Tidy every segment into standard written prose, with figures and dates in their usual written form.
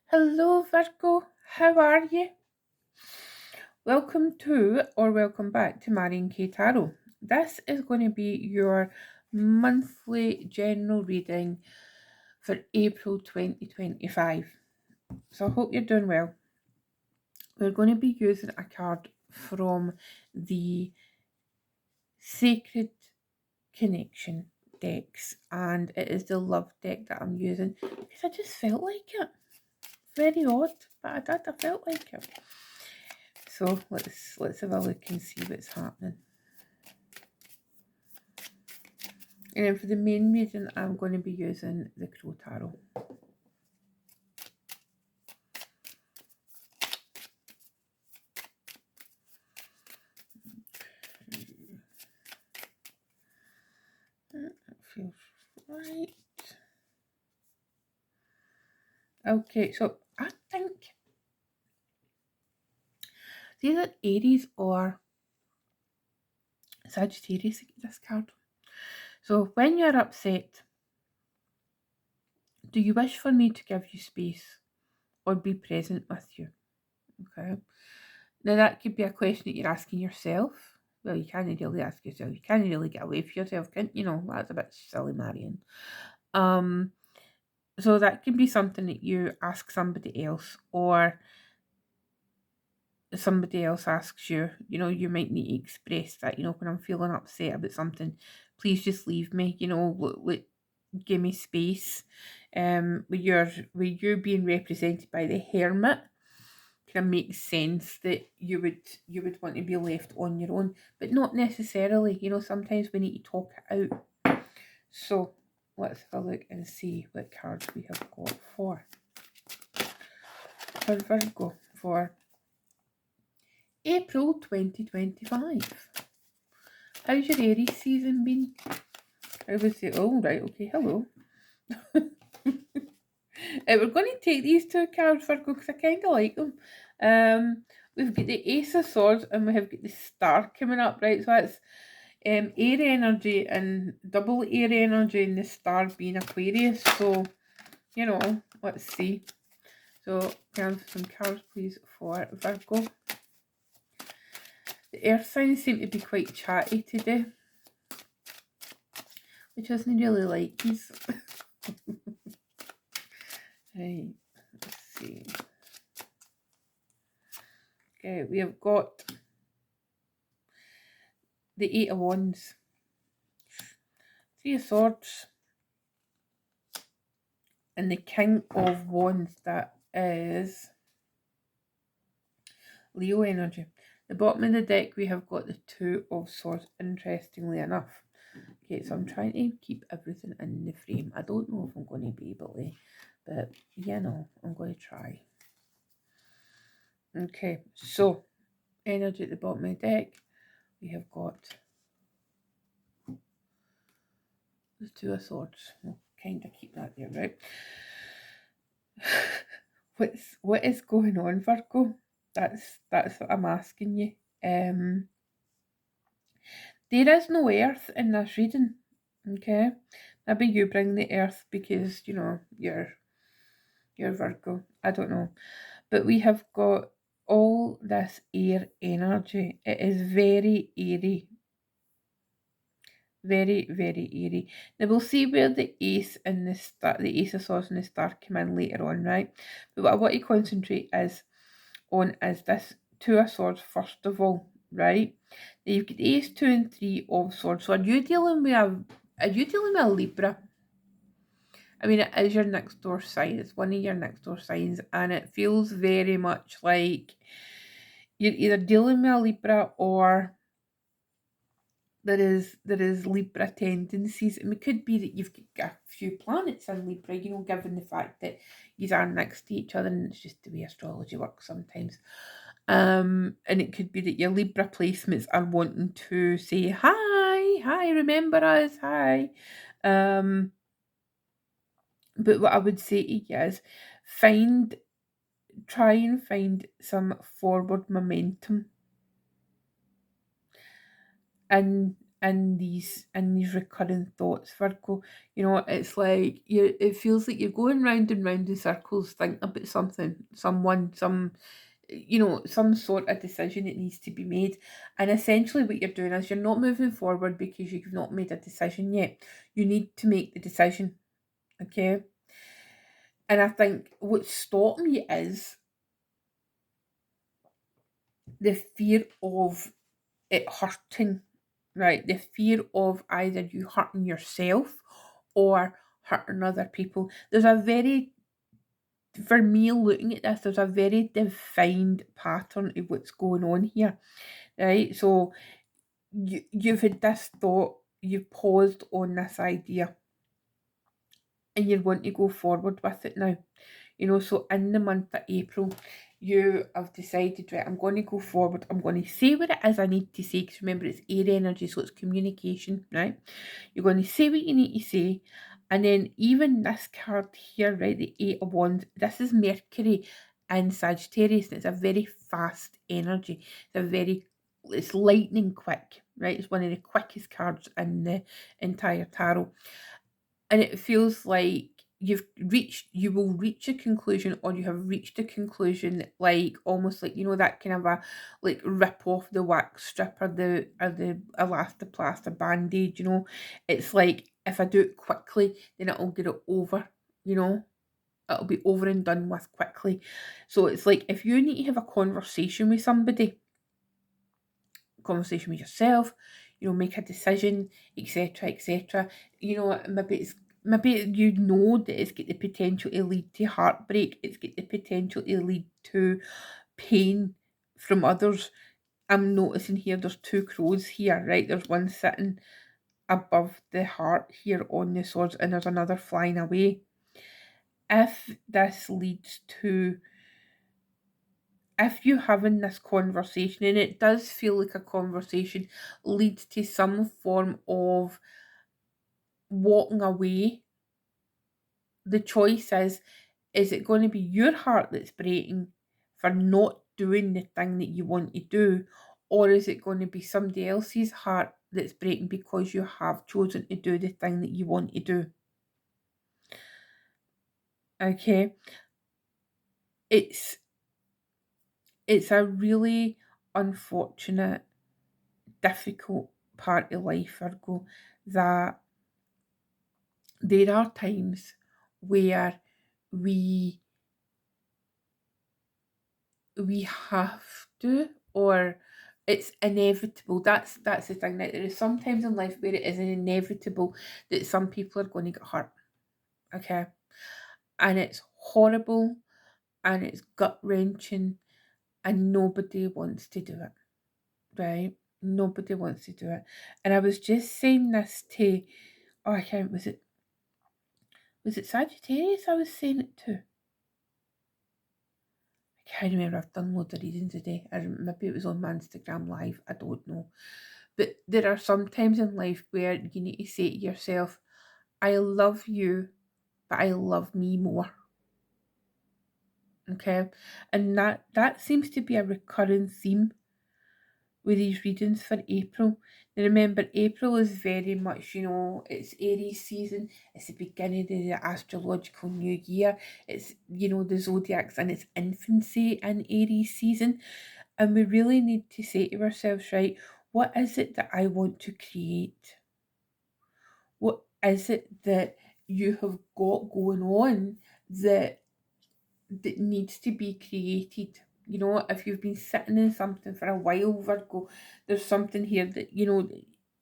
Hello, Virgo. How are you? Welcome to or welcome back to Marion K Tarot. This is going to be your monthly general reading for April 2025. So I hope you're doing well. We're going to be using a card from the Sacred Connection decks, and it is the love deck that I'm using because I just felt like it. Very odd, but I felt like it. So let's have a look and see what's happening. And then for the main reading, I'm going to be using the Crow Tarot. That feels right. Okay, so I think it's either Aries or Sagittarius that get this card. So when you're upset, do you wish for me to give you space or be present with you? Okay. Now that could be a question that you're asking yourself. Well, you can't really ask yourself. You can't really get away from yourself, can you? Know, that's a bit silly, Marion. So that can be something that you ask somebody else, or somebody else asks you. You might need to express that. When I'm feeling upset about something, please just leave me. Give me space. With you being represented by the Hermit, kind of makes sense that you would want to be left on your own, but not necessarily. Sometimes we need to talk it out. So let's have a look and see what cards we have got for Virgo for April 2025. How's your Aries season been? I would say, oh, right, okay, hello. We're going to take these two cards, Virgo, because I kind of like them. We've got the Ace of Swords and we have got the Star coming up, right? So that's air energy and double air energy, and the Star being Aquarius. So, let's see. So, can I have some cards, please, for Virgo? The earth signs seem to be quite chatty today, which isn't really like these. Right, let's see. Okay, we have got the Eight of Wands, Three of Swords, and the King of Wands. That is Leo energy. The bottom of the deck, we have got the Two of Swords, interestingly enough. Okay, so I'm trying to keep everything in the frame. I don't know if I'm going to be able to, but I'm going to try. Okay, so energy at the bottom of the deck, we have got the Two of Swords. We'll kind of keep that there, right? What is going on, Virgo? That's what I'm asking you. There is no earth in this reading. Okay, maybe you bring the earth because you're Virgo. I don't know, but we have got all this air energy. It is very airy. Very, very eerie. Now we'll see where the ace and the ace of swords and the star come in later on, right? But what I want to concentrate on is this two of swords first of all, right? Now you've got ace, two, and three of swords. So are you dealing with a Libra? I mean, it is your next door sign. It's one of your next door signs, and it feels very much like you're either dealing with a Libra or there is Libra tendencies. It could be that you've got a few planets in Libra, given the fact that you are next to each other, and it's just the way astrology works sometimes. And it could be that your Libra placements are wanting to say, hi, remember us, hi. But what I would say to you is try and find some forward momentum in these recurring thoughts, Virgo. It's like it feels like you're going round and round in circles, thinking about something, someone, some sort of decision that needs to be made. And essentially what you're doing is you're not moving forward because you've not made a decision yet. You need to make the decision. Okay. And I think what's stopping you is the fear of it hurting, right? The fear of either you hurting yourself or hurting other people. For me looking at this, there's a very defined pattern of what's going on here, right? So you've had this thought, you've paused on this idea, and you want to go forward with it now. So in the month of April, you have decided, right, I'm going to go forward. I'm going to say what it is I need to say, because remember, it's air energy, so it's communication, right? You're going to say what you need to say. And then even this card here, right, the Eight of Wands, this is Mercury in Sagittarius, and it's a very fast energy. It's lightning quick, right? It's one of the quickest cards in the entire tarot. And it feels like you will reach a conclusion, or you have reached a conclusion, like almost like, that kind of a like rip off the wax strip, or the elastoplast, a band-aid. It's like, if I do it quickly, then it'll get it over, it'll be over and done with quickly. So it's like, if you need to have a conversation with somebody, conversation with yourself, make a decision, etc., etc. Maybe that it's got the potential to lead to heartbreak. It's got the potential to lead to pain from others. I'm noticing here there's two crows here, right? There's one sitting above the heart here on the swords, and there's another flying away. If this leads to if you having this conversation, and it does feel like a conversation, leads to some form of walking away, the choice is it going to be your heart that's breaking for not doing the thing that you want to do, or is it going to be somebody else's heart that's breaking because you have chosen to do the thing that you want to do? Okay. It's a really unfortunate, difficult part of life, Virgo, that there are times where we we have to, or it's inevitable. That's the thing. That there is sometimes in life where it is inevitable that some people are going to get hurt. Okay. And it's horrible, and it's gut wrenching, and nobody wants to do it. Right? Nobody wants to do it. And I was just saying this to, oh, I can't, was it Sagittarius I was saying it to? I can't remember. I've done loads of readings today. Maybe it was on my Instagram live. I don't know. But there are some times in life where you need to say to yourself, I love you, but I love me more. Okay? And that seems to be a recurring theme with these readings for April. Now remember, April is very much, it's Aries season. It's the beginning of the astrological new year. It's, the zodiac's in its infancy in Aries season. And we really need to say to ourselves, right, what is it that I want to create? What is it that you have got going on that needs to be created? If you've been sitting in something for a while, Virgo, there's something here that,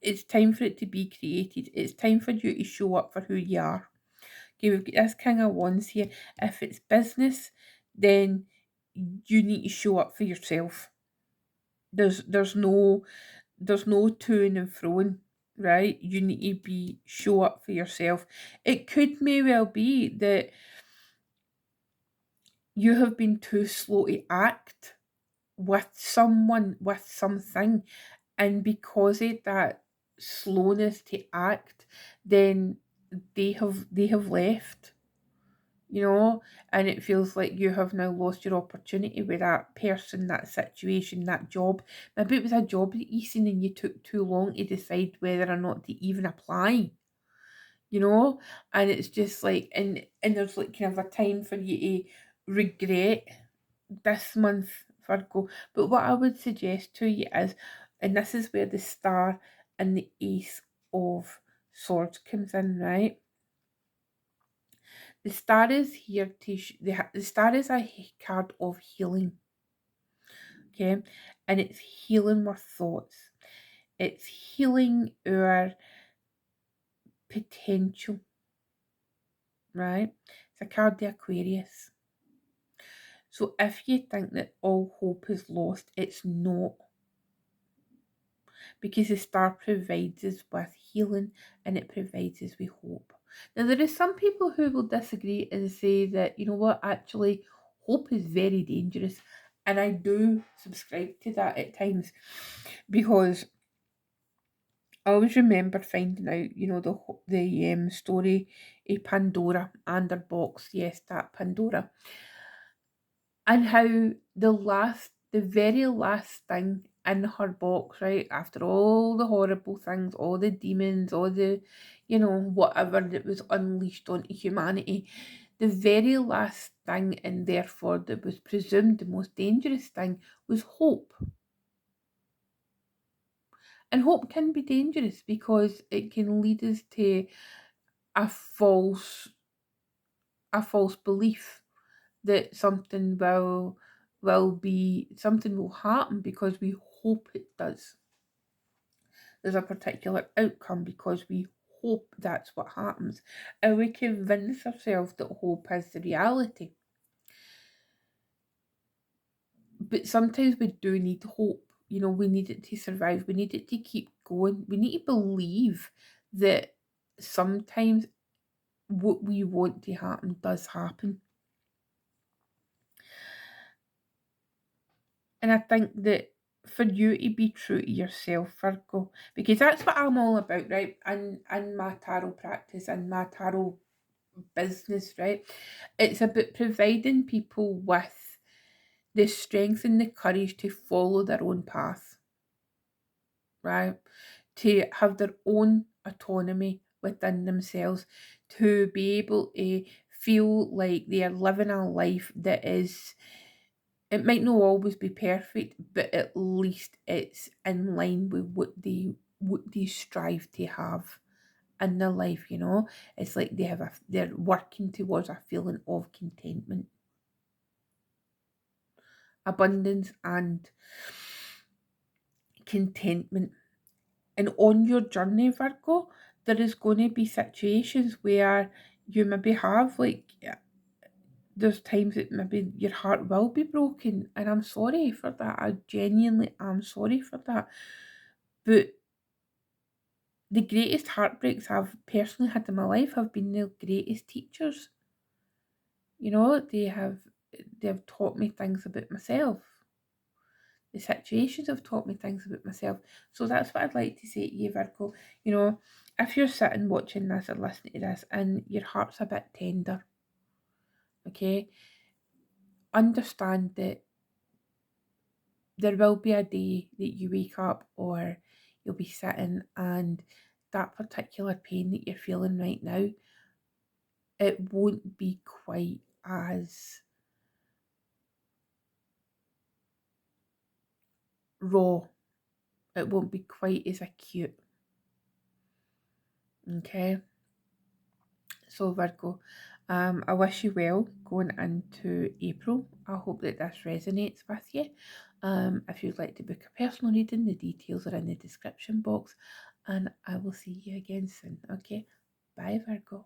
it's time for it to be created. It's time for you to show up for who you are. Okay, we've got this King of Wands here. If it's business, then you need to show up for yourself. There's no toing and froing, right? You need to show up for yourself. It may well be that you have been too slow to act with someone, with something, and because of that slowness to act, then they have left. you know, and it feels like you have now lost your opportunity with that person, that situation, that job. Maybe it was a job that you seen and you took too long to decide whether or not to even apply, you know, and it's just like, and there's like kind of a time for you to regret this month, Virgo. But what I would suggest to you is, and this is where the star and the ace of swords comes in, right? The star is here to the star is a card of healing, okay, and it's healing our thoughts. It's healing our potential, right? It's a card of Aquarius. So if you think that all hope is lost, it's not. Because the star provides us with healing and it provides us with hope. Now, there is some people who will disagree and say that, you know what, actually, hope is very dangerous. And I do subscribe to that at times because I always remember finding out, you know, the story of Pandora and her box, yes, that Pandora, and how the very last thing in her box, right, after all the horrible things, all the demons, all the, you know, whatever that was unleashed onto humanity, the very last thing, and therefore that was presumed the most dangerous thing, was hope. And hope can be dangerous because it can lead us to a false a false belief that something will happen because we hope it does. There's a particular outcome because we hope that's what happens, and we convince ourselves that hope is the reality. But sometimes we do need hope. You know, we need it to survive. We need it to keep going. We need to believe that sometimes what we want to happen does happen. And I think that for you to be true to yourself, Virgo, because that's what I'm all about, right? And my tarot practice and my tarot business, right? It's about providing people with the strength and the courage to follow their own path, right? To have their own autonomy within themselves, to be able to feel like they are living a life that is, it might not always be perfect, but at least it's in line with what they strive to have in their life, you know? It's like they're working towards a feeling of contentment, abundance and contentment. And on your journey, Virgo, there is going to be situations where you maybe have like, there's times that maybe your heart will be broken, and I'm sorry for that. I genuinely am sorry for that. But the greatest heartbreaks I've personally had in my life have been the greatest teachers. You know, they've taught me things about myself. The situations have taught me things about myself. So that's what I'd like to say to you, Virgo. You know, if you're sitting watching this or listening to this and your heart's a bit tender, okay, understand that there will be a day that you wake up or you'll be sitting and that particular pain that you're feeling right now, it won't be quite as raw. It won't be quite as acute. Okay. So Virgo, I wish you well going into April. I hope that this resonates with you. If you'd like to book a personal reading, the details are in the description box, and I will see you again soon. Okay, bye Virgo.